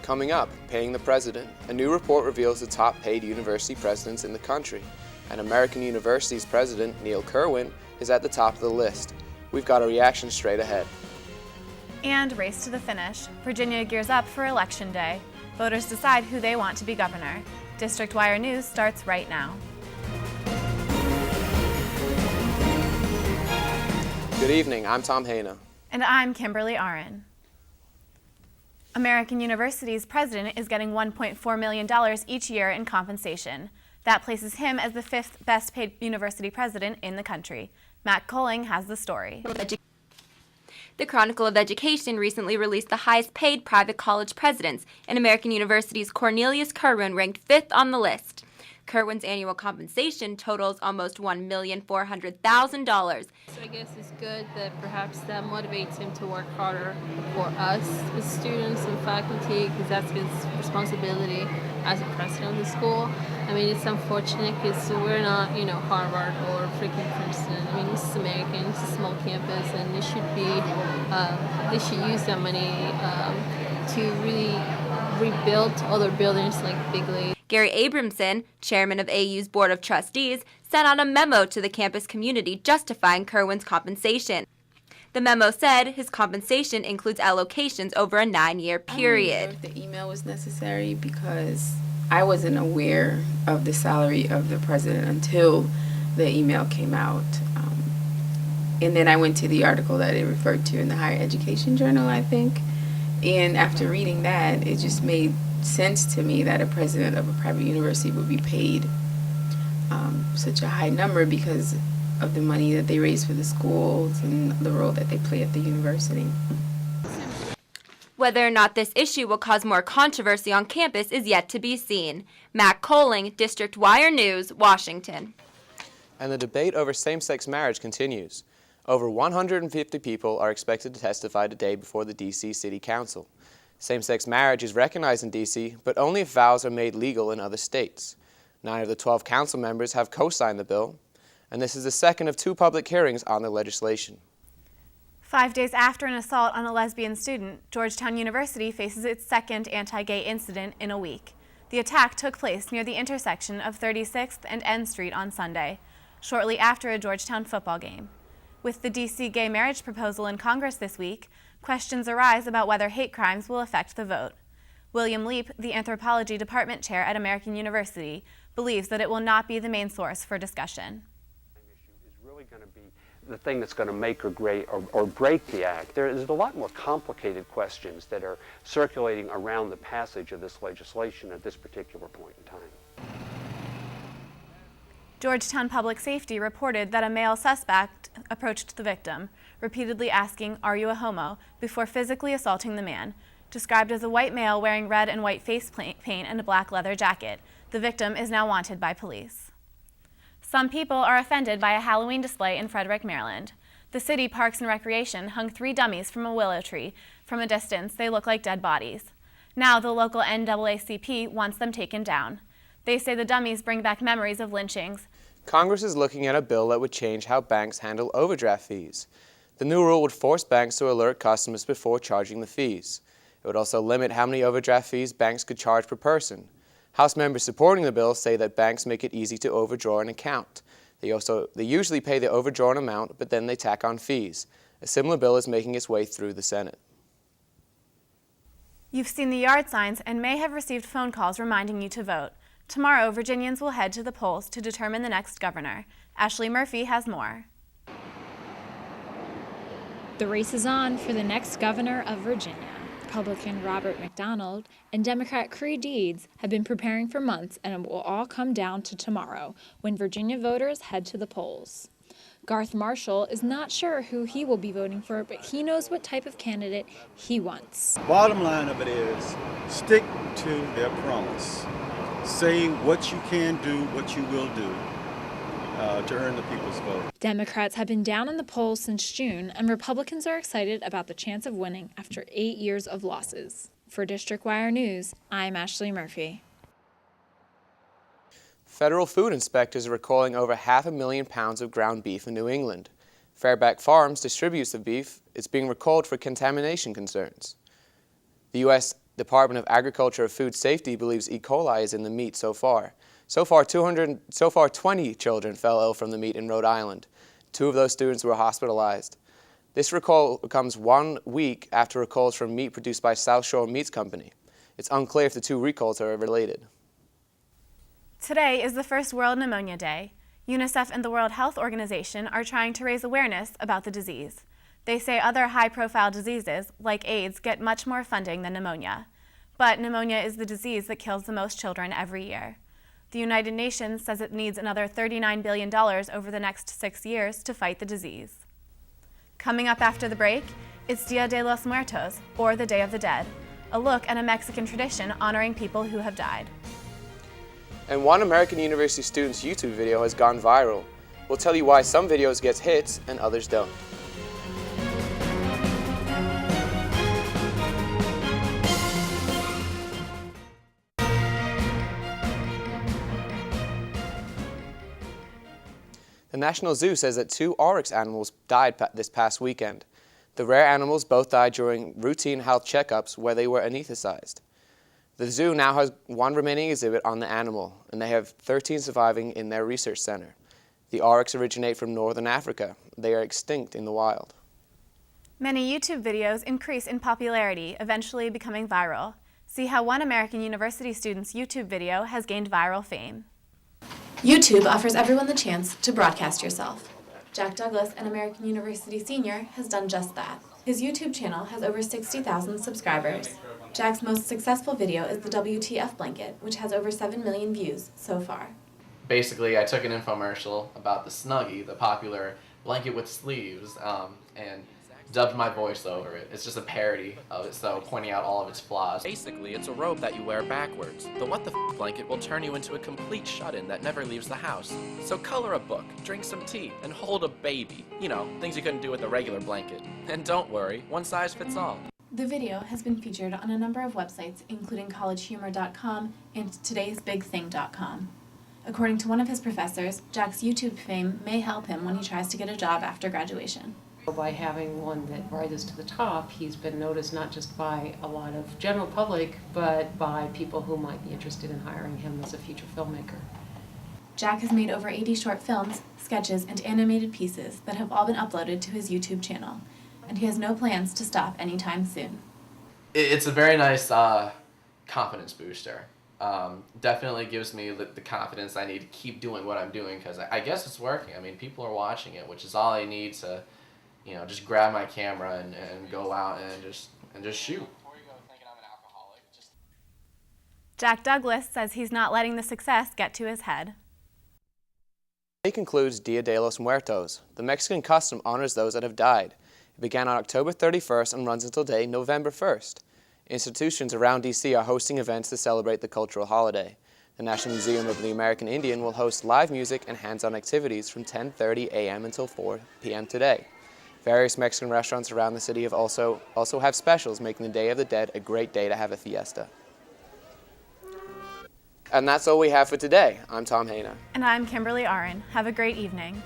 Coming up, paying the president. A new report reveals the top paid university presidents in the country. And American University's president, Neil Kerwin, is at the top of the list. We've got a reaction straight ahead. And race to the finish. Virginia gears up for Election Day. Voters decide who they want to be governor. District Wire News starts right now. Good evening, I'm Tom Hayna. And I'm Kimberly Aaron. American University's president is getting $1.4 million each year in compensation. That places him as the fifth best paid university president in the country. Matt Colling has the story. The Chronicle of Education recently released the highest paid private college presidents, and American University's Cornelius Kerwin ranked fifth on the list. Kerwin's annual compensation totals almost $1,400,000. So I guess it's good that perhaps that motivates him to work harder for us as students and faculty, because that's his responsibility as a president of the school. I mean, it's unfortunate because we're not, Harvard or freaking Princeton. I mean, this is American, it's a small campus, and they should use that money to really rebuild other buildings like Big League. Gary Abramson, chairman of AU's Board of Trustees, sent out a memo to the campus community justifying Kerwin's compensation. The memo said his compensation includes allocations over a 9-year period. I don't know if the email was necessary because I wasn't aware of the salary of the president until the email came out. And then I went to the article that it referred to in the Higher Education Journal, I think. And after reading that, it just made sense to me that a president of a private university would be paid such a high number because of the money that they raise for the schools and the role that they play at the university. Whether or not this issue will cause more controversy on campus is yet to be seen. Matt Colling, District Wire News, Washington. And the debate over same-sex marriage continues. Over 150 people are expected to testify today before the D.C. City Council. Same-sex marriage is recognized in D.C., but only if vows are made legal in other states. 9 of the 12 council members have co-signed the bill, and this is the second of 2 public hearings on the legislation. 5 days after an assault on a lesbian student, Georgetown University faces its second anti-gay incident in a week. The attack took place near the intersection of 36th and N Street on Sunday, shortly after a Georgetown football game. With the D.C. gay marriage proposal in Congress this week, questions arise about whether hate crimes will affect the vote. William Leap, the anthropology department chair at American University, believes that it will not be the main source for discussion. Is really going to be the thing that's going to make or break the act. There's a lot more complicated questions that are circulating around the passage of this legislation at this particular point in time. Georgetown Public Safety reported that a male suspect approached the victim, repeatedly asking, "Are you a homo?" before physically assaulting the man. Described as a white male wearing red and white face paint and a black leather jacket, the victim is now wanted by police. Some people are offended by a Halloween display in Frederick, Maryland. The city Parks and Recreation hung 3 dummies from a willow tree. From a distance, they look like dead bodies. Now the local NAACP wants them taken down. They say the dummies bring back memories of lynchings. Congress is looking at a bill that would change how banks handle overdraft fees. The new rule would force banks to alert customers before charging the fees. It would also limit how many overdraft fees banks could charge per person. House members supporting the bill say that banks make it easy to overdraw an account. They usually pay the overdrawn amount, but then they tack on fees. A similar bill is making its way through the Senate. You've seen the yard signs and may have received phone calls reminding you to vote. Tomorrow, Virginians will head to the polls to determine the next governor. Ashley Murphy has more. The race is on for the next governor of Virginia. Republican Robert McDonald and Democrat Creigh Deeds have been preparing for months, and it will all come down to tomorrow when Virginia voters head to the polls. Garth Marshall is not sure who he will be voting for, but he knows what type of candidate he wants. Bottom line of it is, stick to their promise. Say what you can do, what you will do to earn the people's vote. Democrats have been down in the polls since June, and Republicans are excited about the chance of winning after 8 years of losses. For District Wire News, I'm Ashley Murphy. Federal food inspectors are recalling over 500,000 pounds of ground beef in New England. Fairback Farms distributes the beef. It's being recalled for contamination concerns. The U.S. Department of Agriculture and Food Safety believes E. coli is in the meat so far. So far, 20 children fell ill from the meat in Rhode Island. 2 of those students were hospitalized. This recall comes 1 week after recalls from meat produced by South Shore Meats Company. It's unclear if the 2 recalls are related. Today is the first World Pneumonia Day. UNICEF and the World Health Organization are trying to raise awareness about the disease. They say other high-profile diseases, like AIDS, get much more funding than pneumonia. But pneumonia is the disease that kills the most children every year. The United Nations says it needs another $39 billion over the next 6 years to fight the disease. Coming up after the break, it's Dia de los Muertos, or the Day of the Dead, a look at a Mexican tradition honoring people who have died. And one American University student's YouTube video has gone viral. We'll tell you why some videos get hits and others don't. The National Zoo says that 2 oryx animals died this past weekend. The rare animals both died during routine health checkups where they were anesthetized. The zoo now has 1 remaining exhibit on the animal, and they have 13 surviving in their research center. The oryx originate from northern Africa. They are extinct in the wild. Many YouTube videos increase in popularity, eventually becoming viral. See how one American University student's YouTube video has gained viral fame. YouTube offers everyone the chance to broadcast yourself. Jack Douglas, an American University senior, has done just that. His YouTube channel has over 60,000 subscribers. Jack's most successful video is the WTF blanket, which has over 7 million views so far. Basically, I took an infomercial about the Snuggie, the popular blanket with sleeves, and dubbed my voice over it. It's just a parody of it, so pointing out all of its flaws. Basically, it's a robe that you wear backwards. The what the f blanket will turn you into a complete shut-in that never leaves the house. So color a book, drink some tea, and hold a baby. You know, things you couldn't do with a regular blanket. And don't worry, one size fits all. The video has been featured on a number of websites, including collegehumor.com and todaysbigthing.com. According to one of his professors, Jack's YouTube fame may help him when he tries to get a job after graduation. By having one that rises to the top, he's been noticed not just by a lot of general public, but by people who might be interested in hiring him as a future filmmaker. Jack has made over 80 short films, sketches, and animated pieces that have all been uploaded to his YouTube channel, and he has no plans to stop anytime soon. It's a very nice confidence booster. Definitely gives me the confidence I need to keep doing what I'm doing, because I guess it's working. I mean, people are watching it, which is all I need to, you know, just grab my camera and go out and just shoot. Jack Douglas says he's not letting the success get to his head. Today concludes Dia de los Muertos. The Mexican custom honors those that have died. It began on October 31st and runs until today, November 1st. Institutions around D.C. are hosting events to celebrate the cultural holiday. The National Museum of the American Indian will host live music and hands-on activities from 10:30 a.m. until 4 p.m. today. Various Mexican restaurants around the city have also have specials, making the Day of the Dead a great day to have a fiesta. And that's all we have for today. I'm Tom Hayner. And I'm Kimberly Aron. Have a great evening.